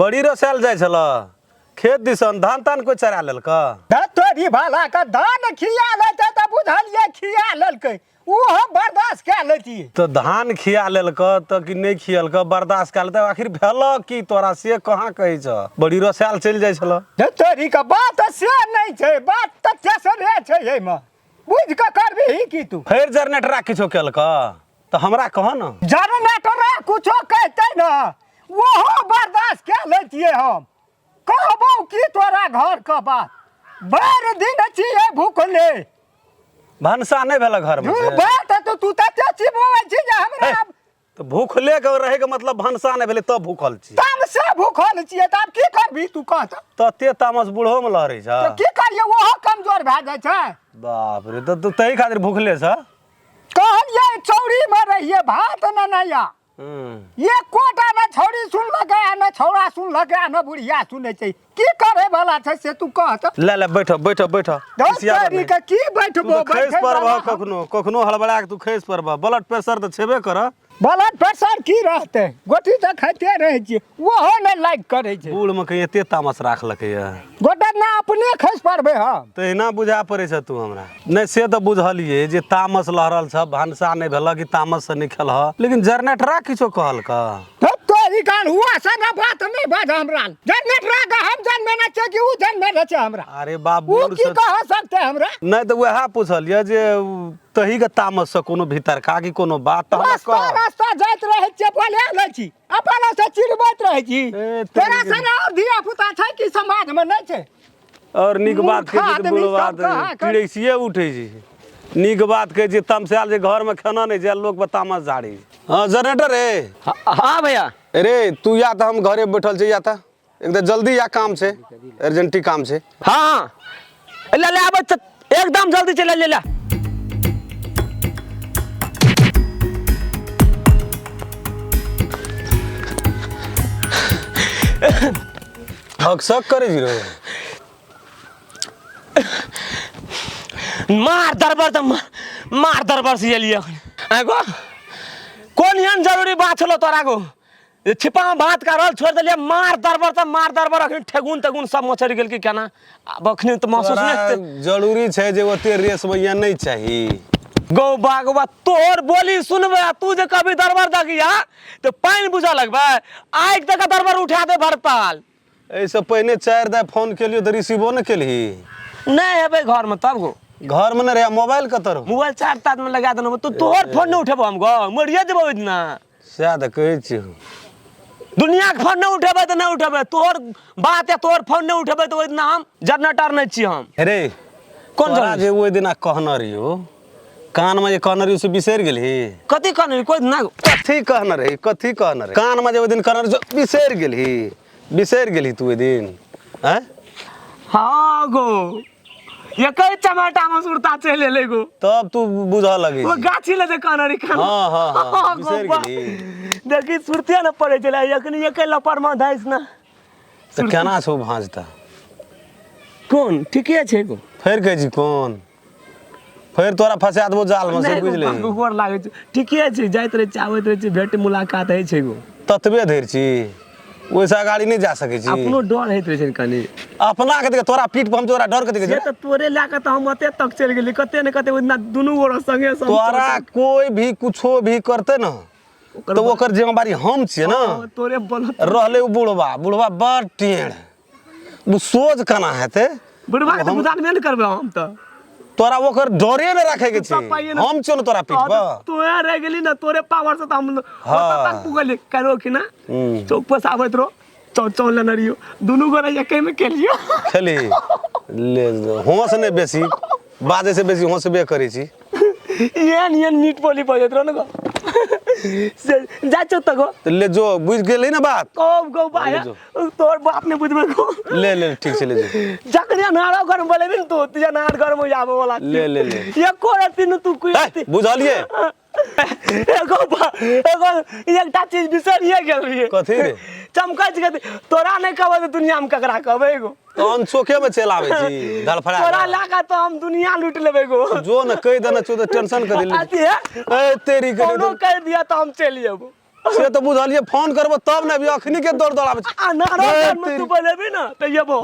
बड़ी रसायल जाय छल खेत दिसन धान तान कोई चरा लेलका तोरी भाला का धान खिया लेते त बुझलिए खिया लेलकै उ हम बर्दाश्त क लेती तो धान खिया लेलका त कि नहीं खियलका बर्दाश्त कर लेते आखिर भेल की तोरा से कहाँ कही छ बड़ी रसायल चल जाय छल तोरी का बात से नहीं छे बात त तेसरे छे एमे बुझ के करबी की तू फिर जनरेटर किछो केलका तो हमरा कह न जनरेटर कुछो कहते न वो बर्दाश्त क लेतिए हम कहबो की तोरा घर का बात भर दिन छिए भूखले भनसा नहीं भेल घर में से? बात तो तू त चिबोवे छी जे हमरा तो भूखले के रहे के मतलब भनसा नहीं भेले तब भूखल छी तब से भूखल छिए तब की करबी तू कहत तो ते तामस बूढ़ो में लहरै छ तो की करिए वो कमजोर भ जाय छै बाप रे तो तही खातिर भूखले छ कहलिए चौड़ी में रहिए भात न नया ये कोटा न छौड़ी सुन लगे न छौड़ा सुन लगे न बुढ़िया सुने छै की करे वाला छै से तू कहत ले बैठ बैठ बैठ दोस्तरी के की बैठबो खैस परबा कखनो कखनो हड़बड़ा के तू खैस परबा ब्लड प्रेशर तो छेबे कर ब्लड प्रेशर की रहते गोटी त खाते रहे छी ओहो न लाइक करे छै बूढ़ में कहीं एते तामस राखलकै य गोटा ना अपने खैस परबे हम तहिना बुझा पड़े छ तू हमरा नहीं से तो बुझलिए जे तामस लहरल छ भनसा नहीं भेल कि तामस से निकल ह लेकिन जनरेटरा किछो कहल का तोरी कान हुआ सना बात नहीं बाज हमरा जनरेटरा का हम जन्मे न छै कि उ जन्मे न छै हमरा अरे बाबू उ की कह सकते हमरा नहीं तो वह पूछलिए जे तही के तामस से कोनो भीतर का कि कोनो बात रास्ता जाइत रहे छै बोले ले छी अपन से चिरबैत रहे छी तेरा सना और धिया पुता छै कि समाज में नहीं छै और निक बात के जे बुढ़वा चिड़ैसिए उठे छी निक बात के जे तमसाल जे घर में खाना नहीं जे लोग तामस झाड़ी हां जनरेटर रे हां भैया अरे तू या तो हम घरे बैठल छै या त एकदम जल्दी या काम छै अर्जेंटी काम छै हां ले ले आब एकदम जल्दी चले ले ले हक करे जी रे मार दरबार से एलिए एगो कोन एहन जरूरी बात छलो तोरा को छिपा में बात कर रहल छोड़ देलिए मार दरबार अखन ठेगुन तगुन सब मचर गेल कि केना अब अखन तो महसूस नहीं जरूरी छै जे ओते रेस में या नहीं चाहिए गौ बागवा तोर बोली सुनबे तू जे कभी दरबार दगिया तो पानी बुझा लगबे आइक तक दरबार उठा दे भरताल ऐसे पहले 4 दा फोन केलियो त रिसीवो न केलही नहीं हेबे घर में तब गो घर में न रे मोबाइल कतर मोबाइल चार्ज ताज में लगा देनो तो तोर फोन नहीं उठेबो हम गो मरिए देबो इतना शायद कहै छी दुनिया के फोन नहीं उठेबे तो नहीं उठेबे तोर बात है तोर फोन नहीं उठेबे तो इतना हम जनरेटर नहीं छी हम अरे कौन तोरा जे ओइ दिना कहना रहियो कान में जे कहना रहियो से बिसर गेलही कथि कहने कोई ना कथि कहना रही कान में जे ओइ दिन कहना रहियो बिसर गेलही तू ओइ दिन हैं हां गो ये कई टमाटा में सुरता चले ले गो तब तू बुझा लगे वो गाछी ले कहना रही खान हां बिसर गेलही देखी सुरतिया न पड़े चला यखनी एक लपर में धाइस ना तो केना छौ भांजता कौन ठीके छै गो फेर कह जी कौन फिर तोरा फसा देबो जाल में से बुझ ले गोर लागे छै ठीके छै जाइत रहे चावत रहे छै भेट मुलाकात है छै गो ततबे धैर छी ओइसा गाड़ी नहीं जा सके छी अपनो डर हैत रहे छै कनी अपना के तोरा पीठ पर हम तोरा डर के देखे से त तोरे लाके त हम अते तक चल गेली कते न कते ओना दुनु गोर संगे संग तोरा कोई भी कुछो भी करते न तो ओकर जिम्मेदारी हम छिए ना तोरे बोलत रहले बुढ़वा बड़ टेढ़ वो सोच कना हेते बुढ़वा के बुझान में न करबे हम त तोरा ओकर डरे न रखे के छी हम छियो न तोरा पीठ पर तोए रह गेली न तोरे पावर से त हम ओता तक पुगली करो कि ना चौक पर आबत रो चौ ले नरियो दुनु गोरे एके में केलियो खेली ले होश ने बेसी बाजे से बेसी होश बे करै छी ये नीट बोली बजत रह न गो से जा छ त गो ले जो बुझ गेलै न बात गो भाई तोर बाप ने बुझबे गो ले ठीक से ले जो जकने नारा घर में बोले न तो तुझे नार घर में जाबे वाला ले ये कोरती न तू कोई बुझलिए एगो एकटा चीज बिसरिए गेल रहिए कथि रे चमकच के तोरा नहीं कहबे दुनिया में ककरा कहबे गो तो हम चोखे में चल आवे छी धड़फड़ा तोरा लागा तो हम दुनिया लूट लेबे गो जो न कह देना चो तो टेंशन कर दिली ए तेरी कोनो कह दिया तो हम चल जेबो से तो बुझलिए फोन करबो तब ने, अभी अखनी के दौड़ दौड़ाबे अनार में तू बोलेबी ना तो येबो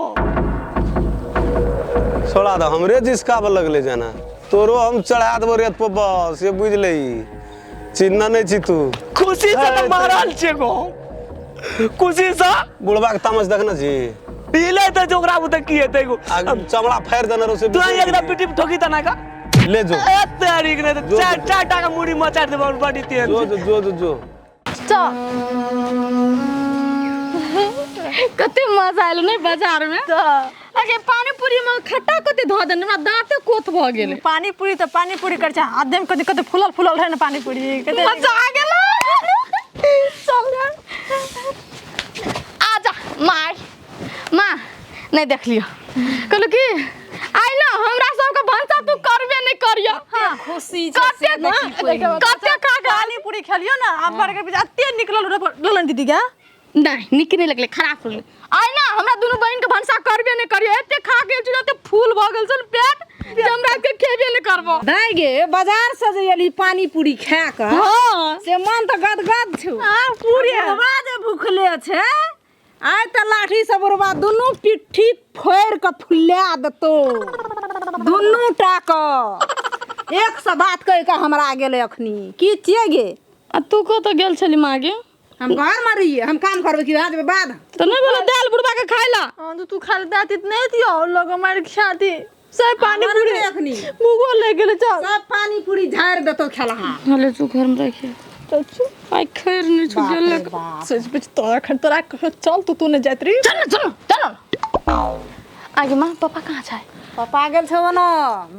छोड़ा दो, हमरे जिसका लगले जाना तोरो हम चढ़ा देबो रेत पर बस, ये बुझ ले चिन्ह नहीं छी तू। खुशी से तो मारल छे गो, खुशी से बुढ़वा के तमस देखना छी, पीले तो जोगरा बुते की हेतै गो, चमड़ा फेर देना रो से तू एकरा पिटी ठोकी तना का ले जो ए तारीख ने तो चार टाका मुड़ी मचाड़ देबो बड़ी तेल जो जो जो जो कते मजा आयल नहीं बाजार में अगे पानी पूरी में खट्टा कते धो देन हमरा दांते कोथ भ गेल। पानी पूरी तो पानी पूरी कर छ आदम कते कते फुलल फुलल है ना पानी पूरी कते मजा आ गेल। चल आजा मार मां नहीं देख लियो कहलो कि आई ना हमरा सब के भंसा तू करबे नहीं करियो। हां खुशी कते ना कते खा पानी पूरी खेलियो ना अब बर्गर पे अत्ते निकलल लोलन दीदी का नहीं निक नहीं लगले खराब लगले। आई ना हमरा दोनों बहन के भंसा करबे नहीं करियो, एते खा गेल छी त फूल भ गेल छन पेट हमरा के खेबे नहीं करबो। दाई गे बाजार से जे एली पानी पूरी खा के हां से मन त गदगद छु। हां पूरी बाजे भूखले छे आय त लाठी से बरबा दोनों पिट्ठी फोड़ के फुला देतो दोनों टाक एक से बात कह के हमरा गेले अखनी की छिए गे तू को तो गेल छली मागे हम घर में रहिए हम काम करबे की आज बाद तो नहीं बोले दाल बुड़वा के खाइला हां तो तू खा दाती नहीं दियो लोग मार के खाती सब पानी पूरी अखनी मुगो ले गेले चल सब पानी पूरी झाड़ देतो खेला हले तू घर में रखिए चल आई खैर नहीं छु गेल सच बिच तोरा खन तोरा चल तू ने जात रही चल चल चल आगे मां पापा कहां छै? पापा गेल छो न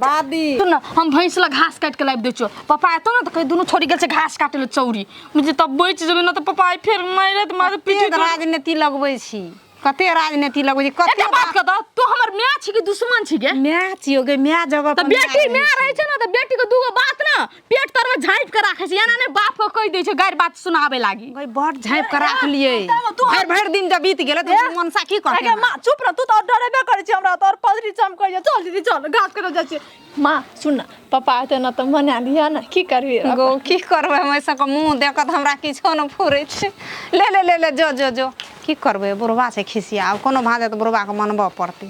बादी सुन हम भैंस ला घास काट के लाब दे छो पापा एतो ना तो कहीं दोनों छोड़ी गेल छै घास काटे ले चौरी मुझे तब बेच जेबे ना तो पापा आई फिर मारे त मारे पीटी राजनीति लगबै छी कते राजनीति लगबै छी कते बात कर तू हमर मां छी कि दुश्मन छी गे? मां छियो गे मां जगह त बेटी मां रहे छै ना त बेटी के दूगो बात ना पेट तर में झाइप के राखे छै याना ने बाप को कह दे छै गार बात सुनाबे लागी गई बड़ झाइप के राख लिए भर भर दिन जब बीत गेल त मनसा की करते अगे मां चुप रह तू तो डरेबे करे छी हमरा तोर पदरी चमक जाय चल दीदी चल घास करे जाय छी मां सुन ना पापा आते ना त मना दिया ना की करबी गो की करबे हम ऐसा के मुंह देखत हमरा किछो न फुरै छै ले ले ले ले जो जो जो की करबे बुढ़वा से खिसिया अब कोनो भाजे त बुढ़वा के मनबो पड़तै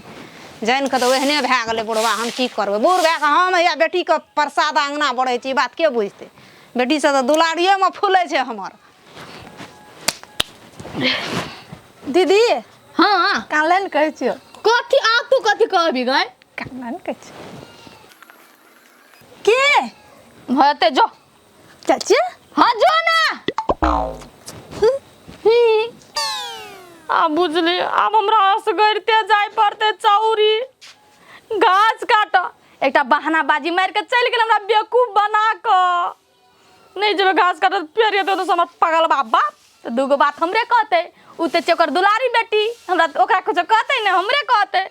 जान के त ओहने भए गेलै बुढ़वा हम की करबे बूढ़ भए के हम या बेटी के प्रसाद अंगना बढ़ै छी बात के बुझतै बेटी से त दुलारिये में फूलै छै हमर दीदी हां कालन कहै छियो कथि आ तू कथि कहबी गय कालन कहै छी के भते जो चाची हां जो ना आ बुझली अब हमरा असगरते जाय पड़ते चौरी घास काट एकटा बहाना बाजी मार के चल गेल हमरा बेवकूफ बना क नहीं जब घास काट फेर ये दोनों समर पागल बाबा तो दूगो बात हमरे कहते उ ते चकर दुलारी बेटी हमरा ओकरा कुछ कहते न हमरे कहते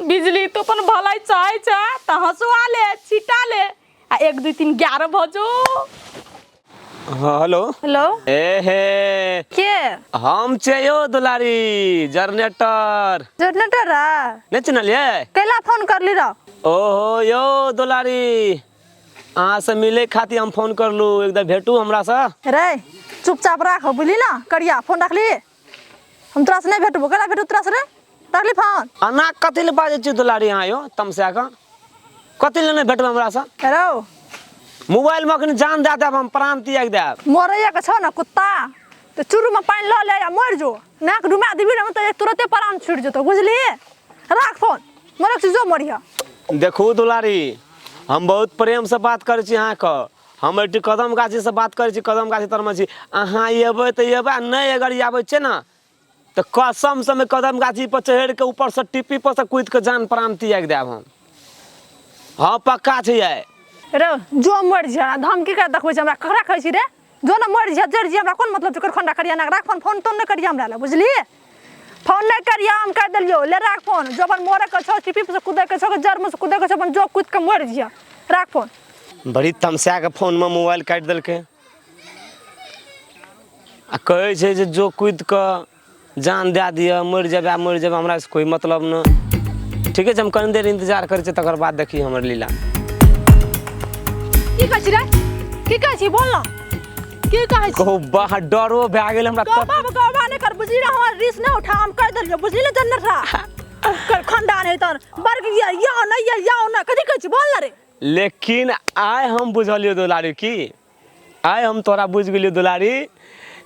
बिजली तो अपन भलाई चाहे छ त हंसवा ले छिटा ले आ 1 2 3 11 बजो। हेलो हेलो ए हे के हम चाहिए दुलारी जनरेटर जनरेटर नहीं चिन्हलिए कैला फोन करली र ओहो यो दुलारी अहाँ से मिले खातिर हम फोन करलू एकदम भेटू हमरा से रे चुपचाप राख बुझली ना करिया फोन रखली हम तोरा से नहीं भेटबो कैला भेटू तोरा से रे रखली फोन अना कथि ले बाजे छी दुलारी अहाँ यो तमसा का कथि ले नहीं भेटबे हमरा से हेलो मोबाइल में अखनी जान दे देब हम प्राण त्याग देब मोरैया के छौ ना कुत्ता तो चुरू में पानी ल ले या मर जो नाक डुमा दिबी ना तो तुरंते प्राण छूट जतो बुझली राख फोन मरक से जो मरिया देखू दुलारी हम बहुत प्रेम से बात करे छी अहाँ के हम एटी कदम गाछी से बात करे छी कदम गाछी तर में छी अहाँ एबे त एबे नहीं अगर आबै छै ना तो कसम से मैं कदम गाछी पर चढ़ के ऊपर से टिप्पी पर से कूद के जान प्राण त्याग देब हम हाँ पक्का छै ये रे जो मर जा धमकी कर देखबै हमरा ककरा कहै छी रे जो ना मर जा जड़ जी हमरा कोन मतलब कर खंडा करिया ना राख फोन तो न करिया हमरा ला बुझली फोन नहीं करिया हम कर देलियो ले राख फोन जो अपन मोरे के छौ टिपी से कूदे के छौ जड़ में से कूदे के छौ अपन जो कूद के मर जिया राख फोन बड़ी तमसा के फोन में मोबाइल काट देलके आ कहै छै जे जो कूद के जान दे दिया मर जाबे हमरा से कोई मतलब न ठीक है हम कनी देर इंतजार करै छै तकर बाद देखी हमर लीला की कहै छी रे की कहै छी बोल ना की कहै छी कहू बा डरो भए गेल हमरा कहबा कहबा नहीं कर बुझली हमर रिस नहीं उठा हम कर देलियो बुझली ना जनरा कर खंडा नहीं तन बर्ग या ना कथी कहै छी बोल ना रे। लेकिन आइ हम बुझलियो दुलारी की आइ हम तोरा बुझ गेलियो दुलारी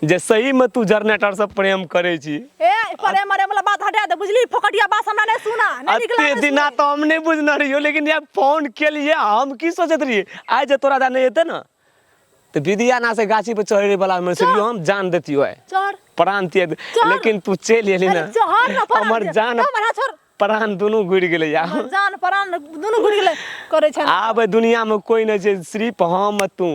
जे सही में तू जनरेटर से प्रेम करे छी। ए परे मरे वाला बात हटा दे बुझली फोकटिया बात हमरा नहीं सुना नहीं निकला अते दिना तो हम नहीं बुझना रहियो लेकिन यार फोन के लिए हम की सोचत रहिए आज जे तोरा जाने हेते ना तो विदिया ना से गाछी पे चढ़े वाला में से हम जान देतियो है चढ़ प्राण तिए लेकिन तू चल एली ना चढ़ ना प्राण हमर जान हमरा छोड़ प्राण दोनों गुड़ गेले या जान प्राण दोनों गुड़ गेले करे छ आब दुनिया में कोई नहीं छै सिर्फ हम तू